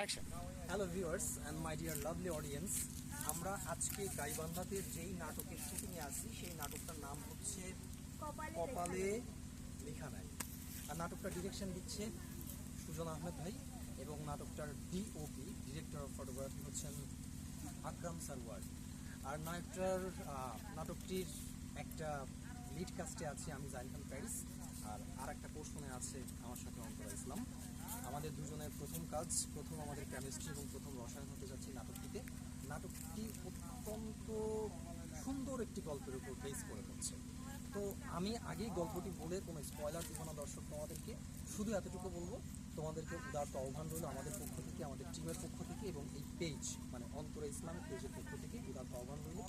Action. Hello viewers and my dear lovely audience, আমরা আজকে গাইবান্ধাতে যেই নাটকের শুটিংয়ে আছি সেই নাটকটার নাম হচ্ছে কপালে লেখা নাই। আর নাটকটা ডিরেকশন দিচ্ছে সুজন আহমেদ ভাই এবং নাটকটার ডিওপি ডিরেক্টর অফ ফটোগ্রাফি হচ্ছেন আকরাম সারওয়ার। আর নাটকটির একটা লিড কাস্টে আছে আমি জাহিদ খান প্যারিস, আর একটা পোর্শনে আছে আমার সাথে অন্তরা ইসলাম। আমাদের দুজনের প্রথম কাজ, প্রথম আমাদের কেমিস্ট্রি এবং প্রথম রসায়ন হতে যাচ্ছে নাটকটিতে। নাটকটি অত্যন্ত সুন্দর একটি গল্পের উপর বেস করে হচ্ছে। তো আমি আগেই গল্পটি বলে কোনো স্পয়লার দিব না দর্শক তোমাদেরকে, শুধু এতটুকু বলবো তোমাদেরকে উদারত আহ্বান রইল আমাদের পক্ষ থেকে, আমাদের টিমের পক্ষ থেকে এবং এই পেজ মানে অন্তরা ইসলামের পেজের পক্ষ থেকে উদারত আহ্বান রইল।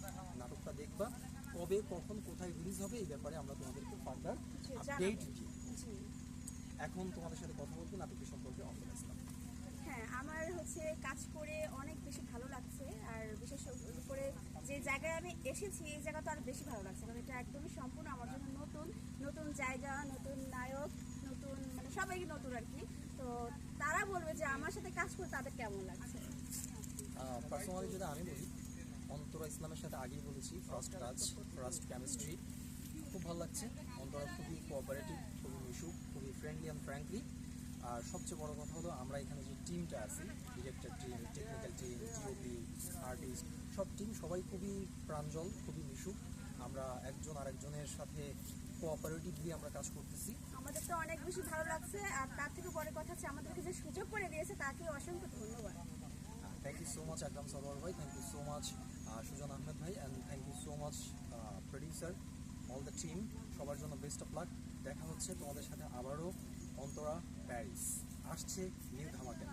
নাটকটা দেখবা, কবে কখন কোথায় রিলিজ হবে এই ব্যাপারে আমরা তোমাদেরকে ফার্দার আপডেট দিই। এখন তোমাদের সাথে কথা বলবো নাটকটি সম্পর্কে অন্তরা ইসলাম। হ্যাঁ, আমার কাজ করে অনেক বেশি ভালো লাগছে। আর বিশেষ করে যে জায়গায় আমি এসেছি এই জায়গা তো আরো বেশি ভালো লাগছে, কারণ এটা একদমই সম্পূর্ণ আমার জন্য নতুন নতুন জায়গা, নতুন নায়ক, নতুন মানে সবাই নতুন আর কি। তো তারা বলবে যে আমার সাথে কাজ করে তাদের কেমন লাগছে। পার্সোনালি যদি আমি বলি, অন্তরা ইসলামের সাথে আগেই বলেছি ফার্স্ট কেমিস্ট্রি খুব ভালো লাগছে। অন্তরা খুবই কোঅপারেটিভ, খুবই মিশুক, খুবই ফ্রেন্ডলি অ্যান্ড ফ্র্যাঙ্কলি। আর সবচেয়ে বড় কথা হলো আমরা এখানে যে টিমটা আছি, director team, technical team, GOP, artist, সব টিম সবাই খুবই প্রাঞ্জল, খুবই মিশুক। আমরা একজন আরেকজনের সাথে কোঅপারেটিভলি আমরা কাজ করতেছি। আমাদের তো অনেক বেশি ভালো লাগছে। আর তার থেকে বড় কথা হচ্ছে আমাদেরকে যে সুযোগ করে দিয়েছে তাকে অসংখ্য ধন্যবাদ। Thank you so much Akram Sarwar ভাই, thank you so much Sujon Ahmed ভাই, and thank you so much producer, all the team. সবার জন্য বেস্ট অফ লাক। দেখা হচ্ছে তোমাদের সাথে আবারও। অন্তরা প্যারিস আসছে নিউ ধামাকা।